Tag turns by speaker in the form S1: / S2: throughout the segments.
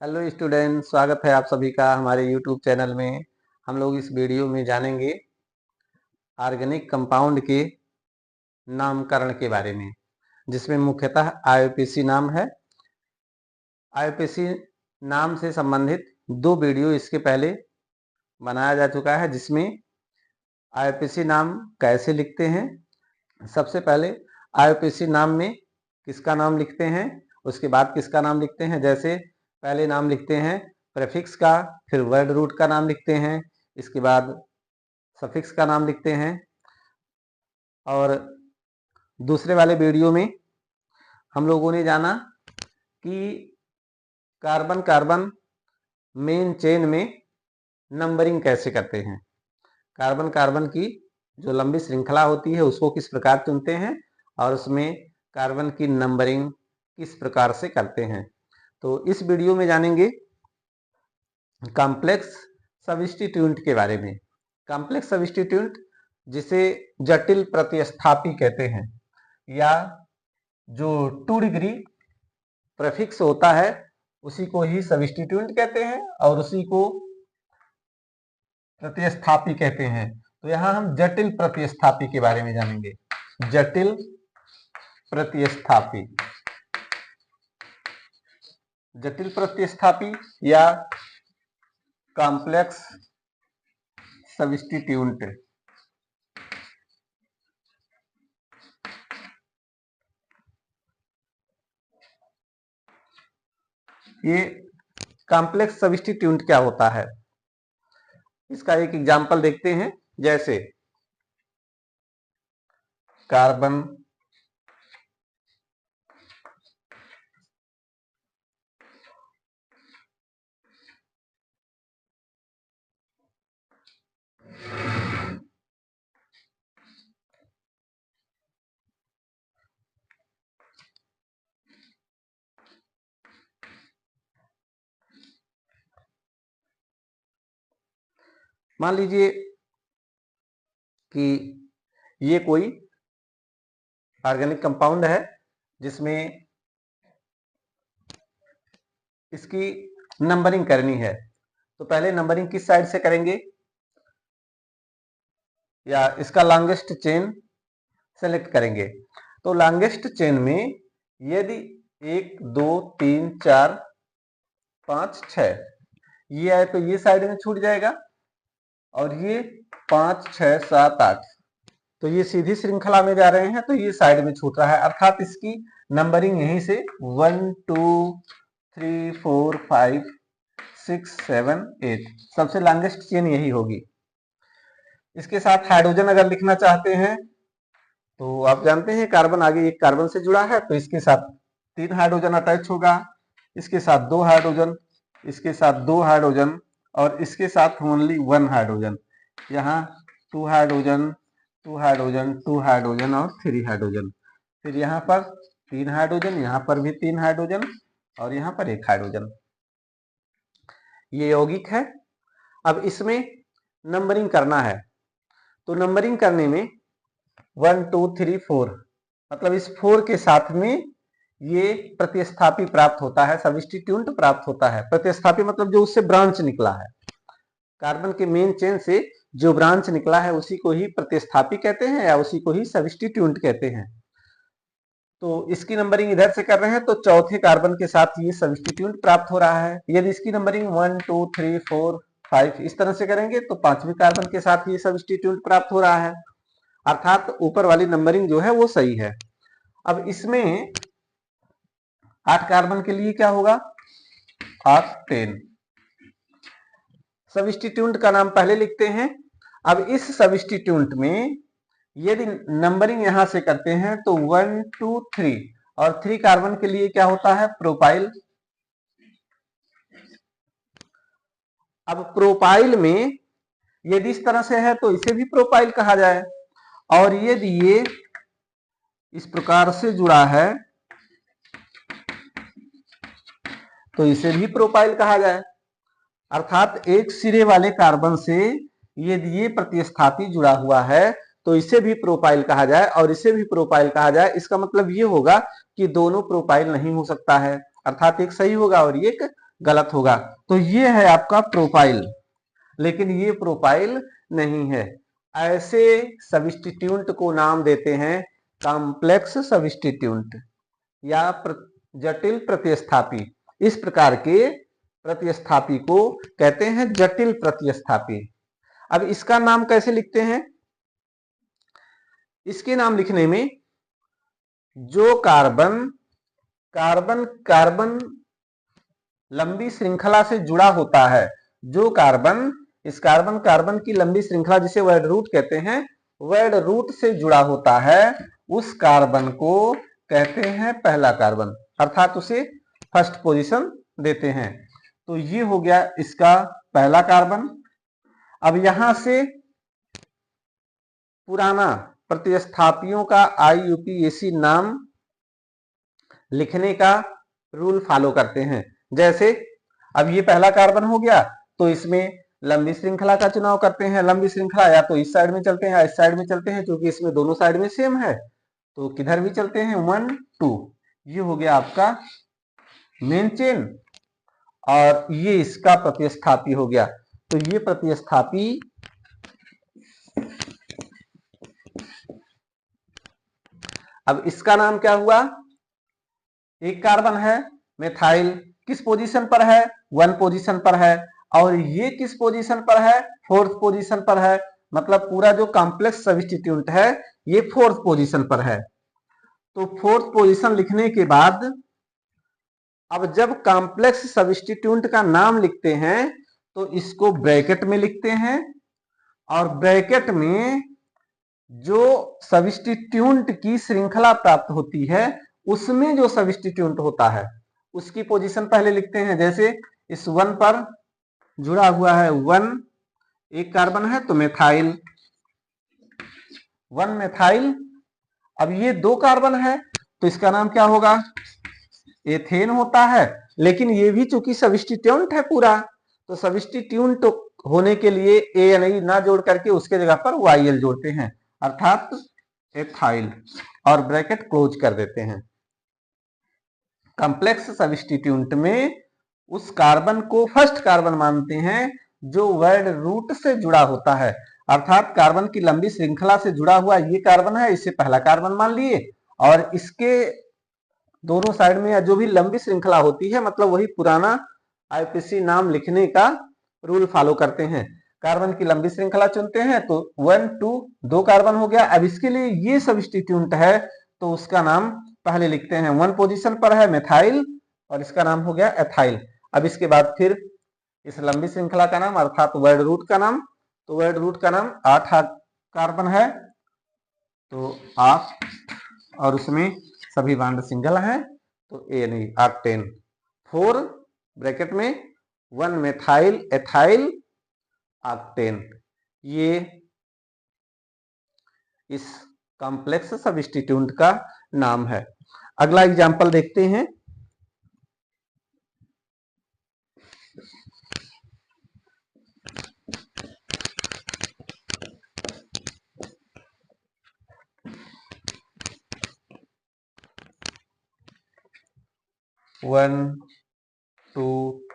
S1: Hello student, स्वागत है आप सभी का हमारे यूट्यूब चैनल में। हम लोग इस वीडियो में जानेंगे ऑर्गेनिक कंपाउंड के नामकरण के बारे में, जिसमें मुख्यतः आईयूपीएसी नाम है। आईयूपीएसी नाम से संबंधित दो वीडियो इसके पहले बनाया जा चुका है, जिसमें आईयूपीएसी नाम कैसे लिखते हैं, सबसे पहले आईयूपीएसी नाम में किसका नाम लिखते हैं, उसके बाद किसका नाम लिखते हैं। जैसे पहले नाम लिखते हैं प्रेफिक्स का, फिर वर्ड रूट का नाम लिखते हैं, इसके बाद सफिक्स का नाम लिखते हैं। और दूसरे वाले वीडियो में हम लोगों ने जाना कि कार्बन कार्बन मेन चेन में नंबरिंग कैसे करते हैं। कार्बन कार्बन की जो लंबी श्रृंखला होती है उसको किस प्रकार चुनते हैं और उसमें कार्बन की नंबरिंग किस प्रकार से करते हैं। तो इस वीडियो में जानेंगे कॉम्प्लेक्स सब्स्टिट्यूएंट के बारे में। कॉम्प्लेक्स सब्स्टिट्यूएंट जिसे जटिल प्रतिस्थापी कहते हैं, या जो 2 डिग्री प्रीफिक्स होता है उसी को ही सब्स्टिट्यूएंट कहते हैं और उसी को प्रतिस्थापी कहते हैं। तो यहाँ हम जटिल प्रतिस्थापी के बारे में जानेंगे। जटिल प्रतिस्थापी, जटिल प्रतिस्थापी या कॉम्प्लेक्स सब्स्टिट्यूएंट। ये कॉम्प्लेक्स सब्स्टिट्यूएंट क्या होता है, इसका एक एग्जांपल देखते हैं। जैसे कार्बन मान लीजिए कि ये कोई ऑर्गेनिक कंपाउंड है जिसमें इसकी नंबरिंग करनी है। तो पहले नंबरिंग किस साइड से करेंगे, या इसका लॉन्गेस्ट चेन सेलेक्ट करेंगे। तो लॉन्गेस्ट चेन में यदि 1 2 3 4 5 6 ये है तो ये साइड में छूट जाएगा, और ये 5 6 7 8 तो ये सीधी श्रृंखला में जा रहे हैं तो ये साइड में छूट रहा है, अर्थात इसकी नंबरिंग यहीं से 1 2 3 4 5 6 7 8 सबसे लॉन्गेस्ट चेन यही होगी। इसके साथ हाइड्रोजन अगर लिखना चाहते हैं तो आप जानते हैं कार्बन आगे एक कार्बन से जुड़ा है तो इसके साथ 3 हाइड्रोजन अटैच होगा, इसके साथ 2 हाइड्रोजन, इसके साथ 2 हाइड्रोजन और इसके साथ ओनली 1 हाइड्रोजन। यहाँ 2 हाइड्रोजन 2 हाइड्रोजन 2 हाइड्रोजन और 3 हाइड्रोजन। फिर यहाँ पर 3 हाइड्रोजन, यहाँ पर भी 3 हाइड्रोजन और यहाँ पर 1 हाइड्रोजन। ये यौगिक है। अब इसमें नंबरिंग करना है तो नंबरिंग करने में 1 2 3 4 मतलब इस 4 के साथ में ये प्रतिस्थापी प्राप्त होता है, सब्स्टिट्यूएंट प्राप्त होता है। प्रतिस्थापी मतलब जो उससे ब्रांच निकला है, कार्बन के मेन चेन से जो ब्रांच निकला है उसी को ही प्रतिस्थापी कहते हैं या उसी को ही सब्स्टिट्यूएंट कहते हैं। तो इसकी नंबरिंग इधर से कर रहे हैं तो चौथे कार्बन के साथ ये सब्स्टिट्यूएंट प्राप्त हो रहा है। यदि इसकी नंबरिंग 1 2 3 4 5 इस तरह से करेंगे तो पांचवें कार्बन के साथ ये सब्स्टिट्यूएंट प्राप्त हो रहा है, अर्थात ऊपर वाली नंबरिंग जो है वो सही है। अब इसमें 8 कार्बन के लिए क्या होगा, 8 10। सब्स्टिट्यूएंट का नाम पहले लिखते हैं। अब इस सब्स्टिट्यूएंट में यदि नंबरिंग यहां से करते हैं तो 1 2 3 और 3 कार्बन के लिए क्या होता है, प्रोपाइल। अब प्रोपाइल में यदि इस तरह से है तो इसे भी प्रोपाइल कहा जाए, और यदि ये इस प्रकार से जुड़ा है तो इसे भी प्रोपाइल कहा जाए, अर्थात एक सिरे वाले कार्बन से यदि ये प्रतिस्थापी जुड़ा हुआ है तो इसे भी प्रोपाइल कहा जाए और इसे भी प्रोपाइल कहा जाए। इसका मतलब ये होगा कि दोनों प्रोपाइल नहीं हो सकता है, अर्थात एक सही होगा और एक गलत होगा। तो ये है आपका प्रोपाइल, लेकिन ये प्रोपाइल नहीं है। ऐसे सब्स्टिट्यूएंट को नाम देते हैं कॉम्प्लेक्स सब्स्टिट्यूएंट या जटिल प्रतिस्थापी। इस प्रकार के प्रतिस्थापी को कहते हैं जटिल प्रतिस्थापी। अब इसका नाम कैसे लिखते हैं? इसके नाम लिखने में जो कार्बन कार्बन कार्बन लंबी श्रृंखला से जुड़ा होता है, जो कार्बन इस कार्बन कार्बन की लंबी श्रृंखला जिसे वर्ड रूट कहते हैं, वर्ड रूट से जुड़ा होता है, उस कार्बन को कहते हैं पहला कार्बन, अर्थात उसे फर्स्ट पोजीशन देते हैं। तो ये हो गया इसका पहला कार्बन। अब यहां से पुराना प्रतिस्थापियों का IUPAC नाम लिखने का रूल फॉलो करते हैं। जैसे अब ये पहला कार्बन हो गया, तो इसमें लंबी श्रृंखला का चुनाव करते हैं। लंबी श्रृंखला या तो इस साइड में चलते हैं या इस साइड में चलते हैं, क्योंकि इसमें दोनों साइड में सेम है, तो किधर भी चलते हैं 1 2। ये हो गया आपका मेन चेन, और ये इसका प्रतिस्थापी हो गया। तो ये प्रतिस्थापी अब इसका नाम क्या हुआ? एक कार्बन है मेथाइल, किस पोजीशन पर है? 1 पोजीशन पर है, और ये किस पोजीशन पर है? 4th पोजीशन पर है। मतलब पूरा जो कॉम्प्लेक्स सब्स्टिट्यूएंट है ये 4th पोजीशन पर है। तो 4th पोजीशन लिखने के बाद अब जब कॉम्प्लेक्स सब्स्टिट्यूएंट का नाम लिखते हैं तो इसको ब्रैकेट में लिखते हैं, और ब्रैकेट में जो सब्स्टिट्यूएंट की श्रृंखला प्राप्त होती है उसमें जो सब्स्टिट्यूएंट होता है उसकी पोजीशन पहले लिखते हैं। जैसे इस 1 पर जुड़ा हुआ है 1, एक कार्बन है तो मेथाइल, 1 मेथाइल। अब ये 2 कार्बन है तो इसका नाम क्या होगा? एथेन होता है। लेकिन ये भी चूंकि सब्स्टिट्यूएंट है पूरा, तो सब्स्टिट्यूएंट होने के लिए ए ना जोड़ करके उसके जगह पर YL जोड़ते हैं, अर्थात एथाइल, और ब्रैकेट क्लोज कर देते हैं। कॉम्प्लेक्स सब्स्टिट्यूएंट में उस कार्बन को फर्स्ट कार्बन मानते हैं जो वर्ड रूट से जुड़ा होता है, अर्थात कार्बन की लंबी श्रृंखला से जुड़ा हुआ ये कार्बन है, इसे पहला कार्बन मान लिए, और इसके दोनों साइड में या जो भी लंबी श्रृंखला होती है, मतलब वही पुराना IUPAC नाम लिखने का रूल फॉलो करते हैं। कार्बन की लंबी श्रृंखला चुनते हैं तो 1 2 2 कार्बन हो गया। अब इसके लिए ये सब्स्टिट्यूएंट है तो उसका नाम पहले लिखते हैं। 1 पोजीशन पर है मेथाइल और इसका नाम हो गया एथाइल। अब इसके बाद फिर इस लंबी श्रृंखला का नाम अर्थात वर्ड रूट का नाम, तो वर्ड रूट का नाम 8 कार्बन है तो 8, और उसमें सभी बॉन्ड सिंगल हैं तो ऑक्टेन। 4 ब्रैकेट में 1 मेथाइल एथाइल ऑक्टेन। ये इस कॉम्प्लेक्स सब्स्टिट्यूएंट का नाम है। अगला एग्जांपल देखते हैं। वन 2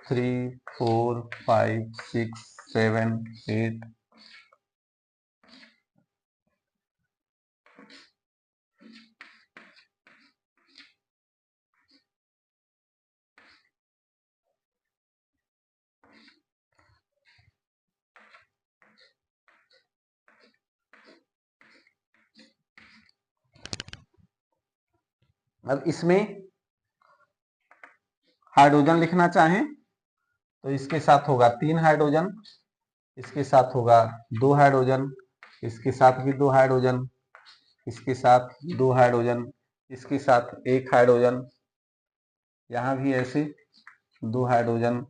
S1: 3 4 5 6 7 8 अब इसमें हाइड्रोजन लिखना चाहें तो इसके साथ होगा 3 हाइड्रोजन, इसके साथ होगा 2 हाइड्रोजन, इसके साथ भी 2 हाइड्रोजन, इसके साथ 2 हाइड्रोजन, इसके साथ 1 हाइड्रोजन, यहाँ भी ऐसे 2 हाइड्रोजन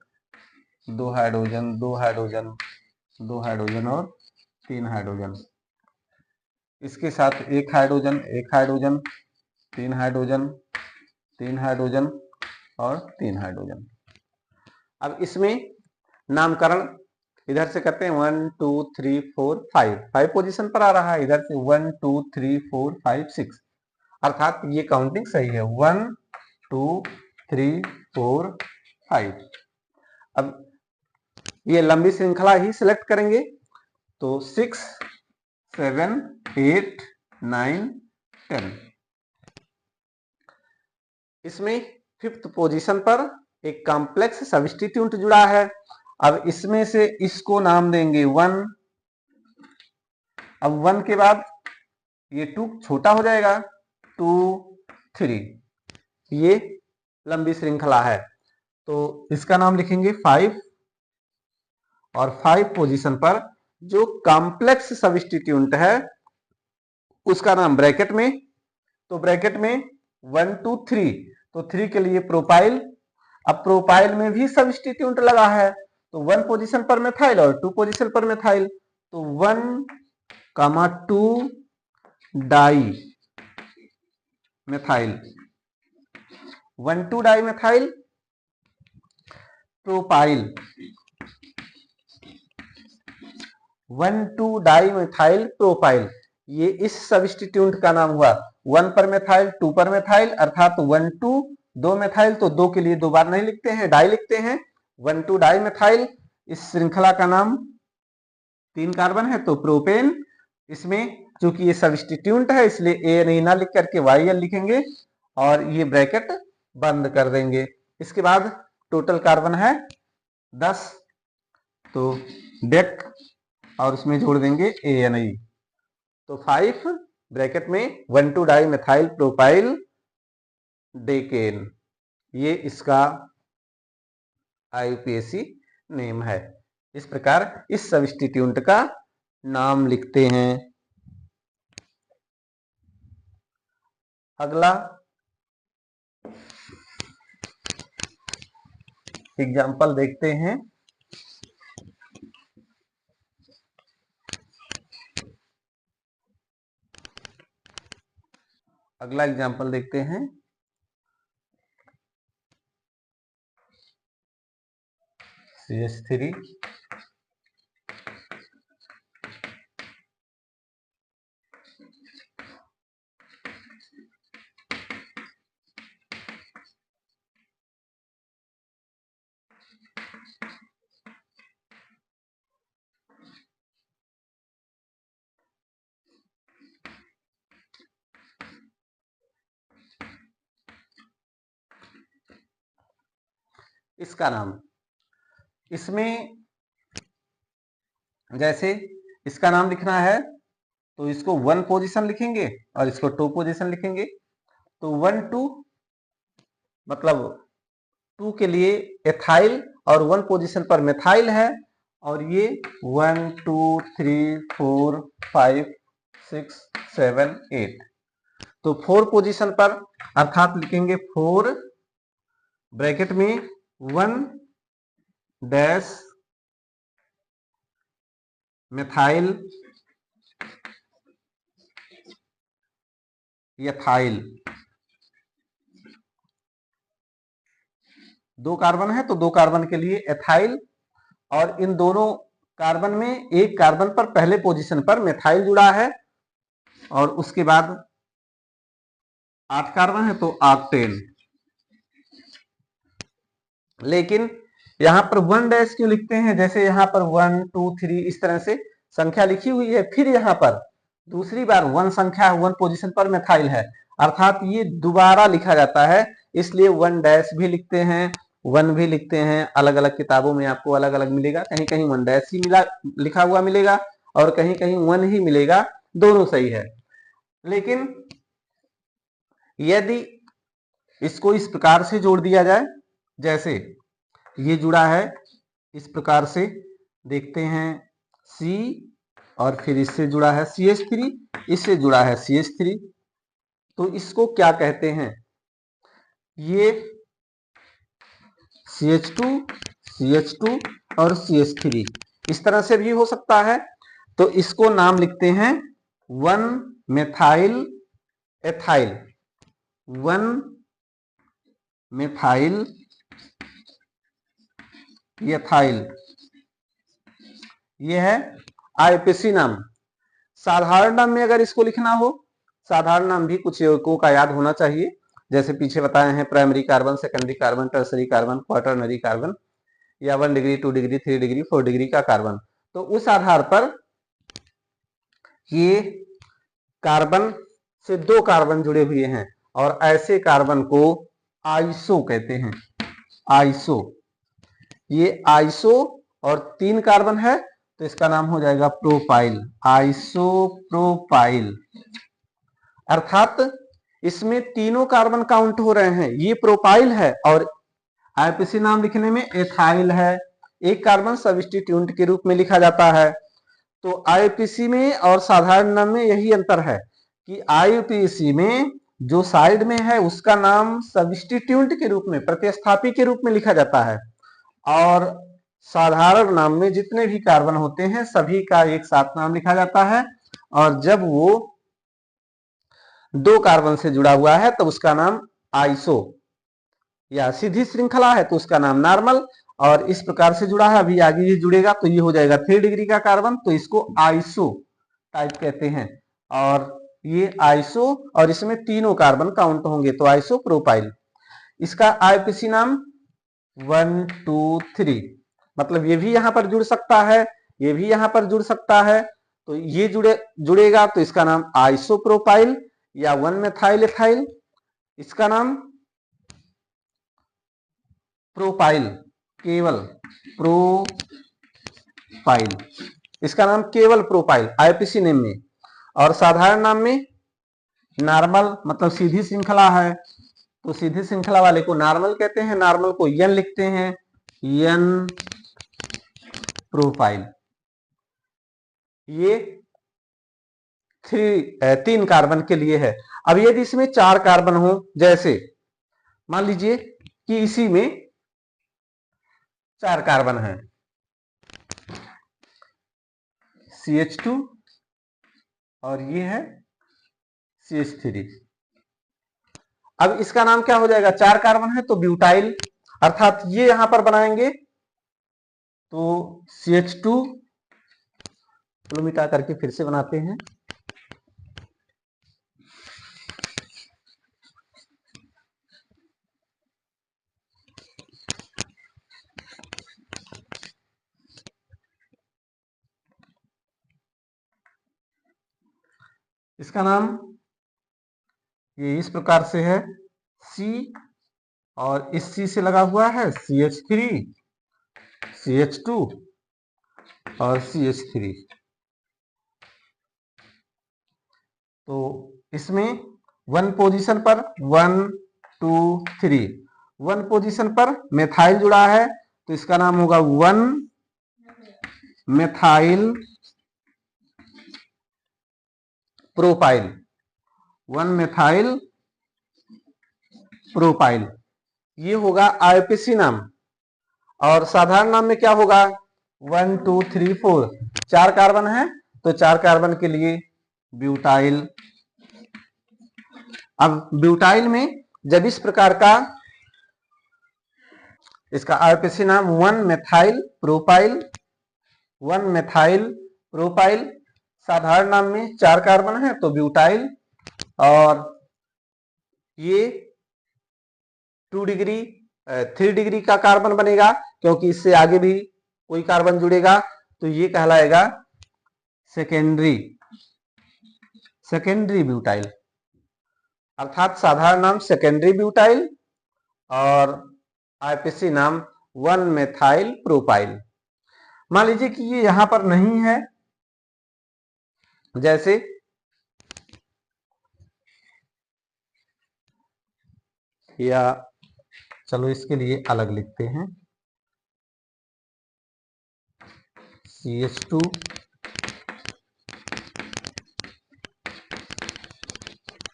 S1: 2 हाइड्रोजन 2 हाइड्रोजन 2 हाइड्रोजन और 3 हाइड्रोजन, इसके साथ 1 हाइड्रोजन 1 हाइड्रोजन 3 हाइड्रोजन 3 हाइड्रोजन और 3 हाइड्रोजन। अब इसमें नामकरण इधर से करते हैं 1 2 3 4 5 पोजीशन पर आ रहा है, इधर से 1 2 3 4 5 6, अर्थात ये काउंटिंग सही है 1 2 3 4 5। अब ये लंबी श्रृंखला ही सिलेक्ट करेंगे, तो 6 7 8 9 10। इसमें 5th पोजीशन पर एक कॉम्प्लेक्स सब्स्टिट्यूट जुड़ा है। अब इसमें से इसको नाम देंगे 1। अब 1 के बाद ये 2 छोटा हो जाएगा, 2 3। ये लंबी श्रृंखला है, तो इसका नाम लिखेंगे 5। और 5 पोजीशन पर जो कॉम्प्लेक्स सब्स्टिट्यूट है उसका नाम ब्रैकेट में, तो ब्रैकेट में 1 2 3, तो 3 के लिए प्रोपाइल। अब प्रोपाइल में भी सब्स्टिट्यूट लगा है, तो 1 पोजीशन पर मेथाइल और 2 पोजीशन पर मेथाइल, तो 1 2 di methyl, 1 2 di methyl propyl, 1 2 di methyl propyl. ये इस सब्स्टिट्यूट का नाम हुआ। 1 पर मेथाइल, 2 पर मेथाइल, अर्थात 1 2 2 मेथाइल, तो 2 के लिए 2 बार नहीं लिखते हैं, डाई लिखते हैं, 1 2 डाई मेथाइल। इस श्रृंखला का नाम 3 कार्बन है, तो प्रोपेन। इसमें चूंकि ये सब्स्टिट्यूट है इसलिए ए नहीं ना लिख करके YL लिखेंगे और ये ब्रैकेट बंद कर देंगे। इसके बाद टोटल कार्बन है 10, तो डेक और उसमें जोड़ देंगे ANI, तो 5 ब्रैकेट में 1 2 डाई मेथाइल प्रोपाइल डेकेन। ये इसका IUPAC नेम है। इस प्रकार इस सब्स्टिट्यूट का नाम लिखते हैं। अगला एग्जाम्पल देखते हैं। अगला एग्जाम्पल देखते हैं। CH3 इसका नाम, इसमें जैसे इसका नाम लिखना है तो इसको 1 पोजीशन लिखेंगे और इसको 2 पोजीशन लिखेंगे, तो 1 2 मतलब 2 के लिए एथाइल और 1 पोजीशन पर मेथाइल है, और ये 1 2 3 4 5 6 7 8, तो 4 पोजीशन पर अर्थात लिखेंगे 4 ब्रैकेट में 1 डैश मेथाइल एथाइल। 2 कार्बन है तो 2 कार्बन के लिए एथाइल, और इन दोनों कार्बन में एक कार्बन पर पहले पोजीशन पर मेथाइल जुड़ा है, और उसके बाद 8 कार्बन है तो ऑक्टेन। लेकिन यहां पर 1 डैश क्यों लिखते हैं? जैसे यहां पर 1 2 3 इस तरह से संख्या लिखी हुई है, फिर यहां पर दूसरी बार 1 संख्या 1 पोजीशन पर मेथाइल है, अर्थात ये दोबारा लिखा जाता है, इसलिए 1 डैश भी लिखते हैं, 1 भी लिखते हैं। अलग अलग किताबों में आपको अलग अलग मिलेगा, कहीं कहीं 1 डैश ही लिखा हुआ मिलेगा और कहीं कहीं 1 ही मिलेगा, दोनों सही है। लेकिन यदि इसको इस प्रकार से जोड़ दिया जाए, जैसे ये जुड़ा है इस प्रकार से, देखते हैं C और फिर इससे जुड़ा है CH3, इससे जुड़ा है CH3, तो इसको क्या कहते हैं? ये CH2 CH2 और CH3 इस तरह से भी हो सकता है, तो इसको नाम लिखते हैं 1 मेथाइल एथाइल, 1 मेथाइल एथाइल। यह है IUPAC नाम। साधारण नाम में अगर इसको लिखना हो, साधारण नाम भी कुछ यौगिकों का याद होना चाहिए, जैसे पीछे बताए हैं primary carbon, secondary carbon, tertiary carbon, quaternary carbon, या 1 डिग्री, 2 डिग्री, 3 डिग्री, 4 डिग्री का कार्बन। तो उस आधार पर ये कार्बन से 2 कार्बन जुड़े हुए हैं और ऐसे कार्बन को आइसो कहते हैं। आइसो, ये आइसो और 3 कार्बन है तो इसका नाम हो जाएगा प्रोपाइल, आइसोप्रोपाइल। अर्थात इसमें तीनों कार्बन काउंट हो रहे हैं। ये प्रोपाइल है और आईपीसी नाम लिखने में एथाइल है। एक कार्बन सब्स्टिट्यूएंट के रूप में लिखा जाता है। तो आईपीसी में और साधारण नाम में यही अंतर है कि आईपीसी में जो साइड में है उसका नाम सब्स्टिट्यूएंट के रूप में, प्रतिस्थापी के रूप में लिखा जाता है, और साधारण नाम में जितने भी कार्बन होते हैं सभी का एक साथ नाम लिखा जाता है। और जब वो 2 कार्बन से जुड़ा हुआ है तो उसका नाम आइसो, या सीधी श्रृंखला है तो उसका नाम नॉर्मल, और इस प्रकार से जुड़ा है, अभी आगे ये जुड़ेगा तो ये हो जाएगा 3 डिग्री का कार्बन, तो इसको आइसो टाइप कहते हैं। और ये आइसो और इसमें तीनों कार्बन काउंट होंगे तो आइसो प्रोपाइल। इसका आईपीसी नाम 1 2 3, मतलब ये भी यहां पर जुड़ सकता है, ये भी यहां पर जुड़ सकता है, तो ये जुड़ेगा तो इसका नाम आइसोप्रोपाइल या 1 मेथाइल एथाइल। इसका नाम प्रोपाइल, केवल प्रोपाइल, इसका नाम केवल प्रोपाइल आईपीसी नेम में। और साधारण नाम में नॉर्मल, मतलब सीधी श्रृंखला है तो सीधी श्रृंखला वाले को नॉर्मल कहते हैं, नॉर्मल को एन लिखते हैं, एन प्रोपाइल। ये 3 कार्बन के लिए है। अब यदि इसमें 4 कार्बन हो, जैसे मान लीजिए कि इसी में 4 कार्बन है, CH2 और ये है CH3। अब इसका नाम क्या हो जाएगा, 4 कार्बन है तो ब्यूटाइल, अर्थात ये यहां पर बनाएंगे तो CH2 मिटा करके फिर से बनाते हैं, इसका नाम ये इस प्रकार से है, C और इस C से लगा हुआ है CH3, CH2 और CH3। तो इसमें 1 पोजीशन पर 1 2 3, 1 पोजीशन पर मेथाइल जुड़ा है तो इसका नाम होगा 1 मेथाइल प्रोपाइल, 1 मेथाइल प्रोपाइल, ये होगा आईपीसी नाम। और साधारण नाम में क्या होगा, 1 2 3 4, 4 कार्बन है तो 4 कार्बन के लिए ब्यूटाइल। अब ब्यूटाइल में जब इस प्रकार का, इसका आईपीसी नाम 1 मेथाइल प्रोपाइल, 1 मेथाइल प्रोपाइल, साधारण नाम में 4 कार्बन है तो ब्यूटाइल। और ये 2 डिग्री 3 डिग्री का कार्बन बनेगा क्योंकि इससे आगे भी कोई कार्बन जुड़ेगा तो ये कहलाएगा सेकेंडरी, सेकेंडरी ब्यूटाइल, अर्थात साधारण नाम सेकेंडरी ब्यूटाइल और आईपीसी नाम 1 मेथाइल प्रोपाइल। मान लीजिए कि ये यहां पर नहीं है, जैसे या चलो इसके लिए अलग लिखते हैं, CH2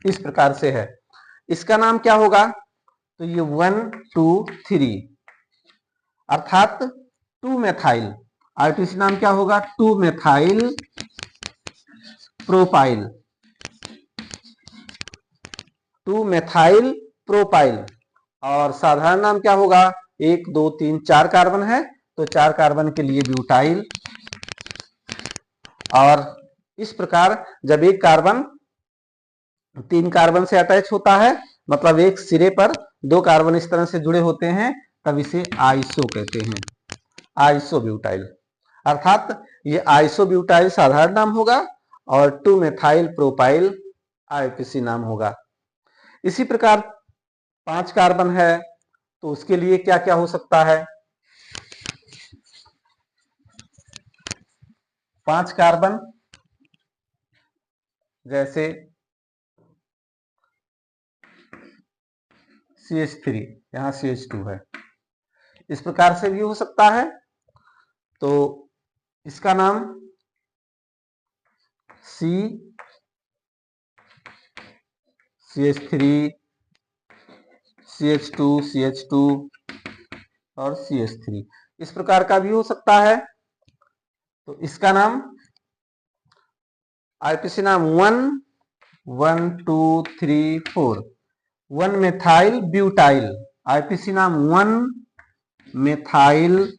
S1: इस प्रकार से है, इसका नाम क्या होगा, तो ये 1 2 3, अर्थात 2 मेथाइल, आईपीसी नाम क्या होगा, 2 मेथाइल प्रोपाइल, 2 मेथाइल प्रोपाइल। और साधारण नाम क्या होगा, 1 2 3 4 कार्बन है तो 4 कार्बन के लिए ब्यूटाइल। और इस प्रकार जब एक कार्बन 3 कार्बन से अटैच होता है, मतलब एक सिरे पर 2 कार्बन इस तरह से जुड़े होते हैं, तब इसे आइसो कहते हैं, आइसोब्यूटाइल, अर्थात ये आइसोब्यूटाइल साधारण नाम होगा और 2-मेथाइल प्रोपाइल आईपीसी नाम होगा। इसी प्रकार 5 कार्बन है तो उसके लिए क्या क्या हो सकता है? 5 कार्बन जैसे CH3, यहां CH2 है, इस प्रकार से भी हो सकता है। तो इसका नाम CH3, CH2, CH2 और CH3 इस प्रकार का भी हो सकता है। तो इसका नाम आईपीसी नाम 1 2 3 4 1-मेथाइल ब्यूटाइल, आईपीसी नाम 1-मेथाइल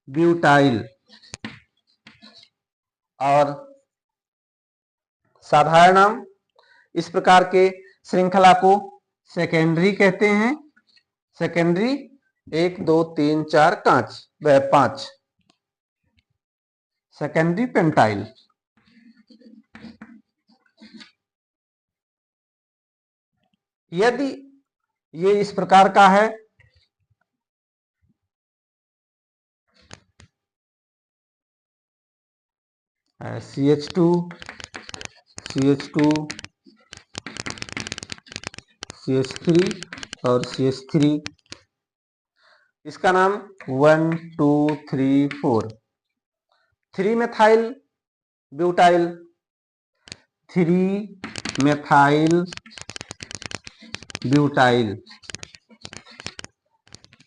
S1: ब्यूटाइल। और साधारण नाम इस प्रकार के श्रृंखला को सेकेंडरी कहते हैं। Secondary 1 2 3 4 5 secondary pentyl. यदि ये इस प्रकार का है CH2, CH2, CH3 और CH3, इसका नाम 1 2 3 4 3-मेथाइल ब्यूटाइल, 3-मेथाइल ब्यूटाइल।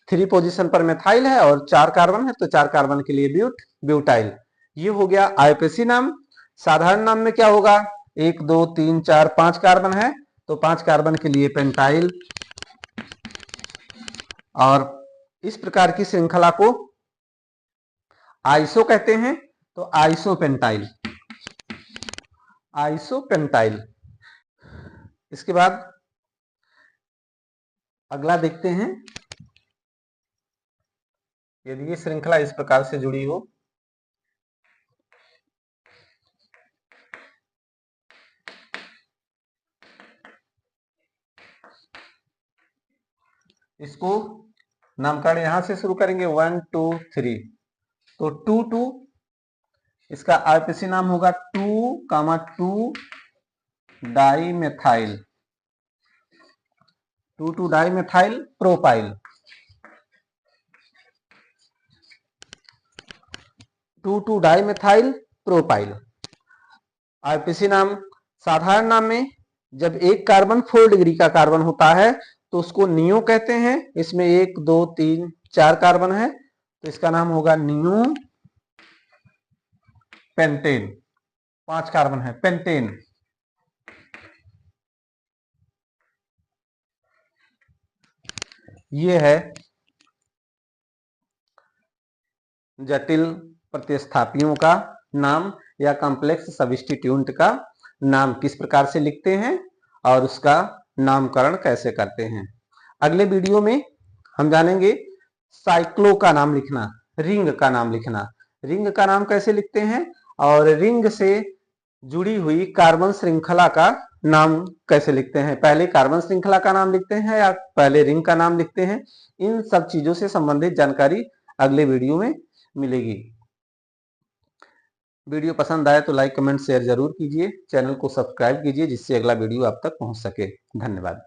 S1: 3 पोजीशन पर मेथाइल है और 4 कार्बन है तो 4 कार्बन के लिए ब्यूटाइल। ये हो गया आईपीसी नाम। साधारण नाम में क्या होगा? 1 2 3 4 5 कार्बन है तो 5 कार्बन के लिए पेंटाइल। और इस प्रकार की श्रृंखला को आइसो कहते हैं तो आइसोपेंटाइल, आइसोपेंटाइल। इसके बाद अगला देखते हैं। यदि ये श्रृंखला इस प्रकार से जुड़ी हो, इसको नामकरण यहां से शुरू करेंगे 1 2 3 तो 2 2 इसका आईपीसी नाम होगा 2 dimethyl, 2 dimethyl propyl, 2 dimethyl propyl. IPC नाम साधारण नाम में जब एक कार्बन 4 डिग्री का कार्बन होता है तो उसको नियो कहते हैं। इसमें 1 2 3 4 कार्बन है तो इसका नाम होगा नियो पेंटेन। 5 कार्बन है पेंटेन। ये है जटिल प्रतिस्थापियों का नाम या कॉम्प्लेक्स सब्स्टिट्यूएंट का नाम किस प्रकार से लिखते हैं और उसका नामकरण कैसे करते हैं। अगले वीडियो में हम जानेंगे साइक्लो का नाम लिखना, रिंग का नाम लिखना, रिंग का नाम कैसे लिखते हैं और रिंग से जुड़ी हुई कार्बन श्रृंखला का नाम कैसे लिखते हैं। पहले कार्बन श्रृंखला का नाम लिखते हैं या पहले रिंग का नाम लिखते हैं। इन सब चीजों से संबंधित जानकारी अगले वीडियो में मिलेगी। वीडियो पसंद आए तो लाइक कमेंट शेयर जरूर कीजिए। चैनल को सब्सक्राइब कीजिए जिससे अगला वीडियो आप तक पहुंच सके। धन्यवाद।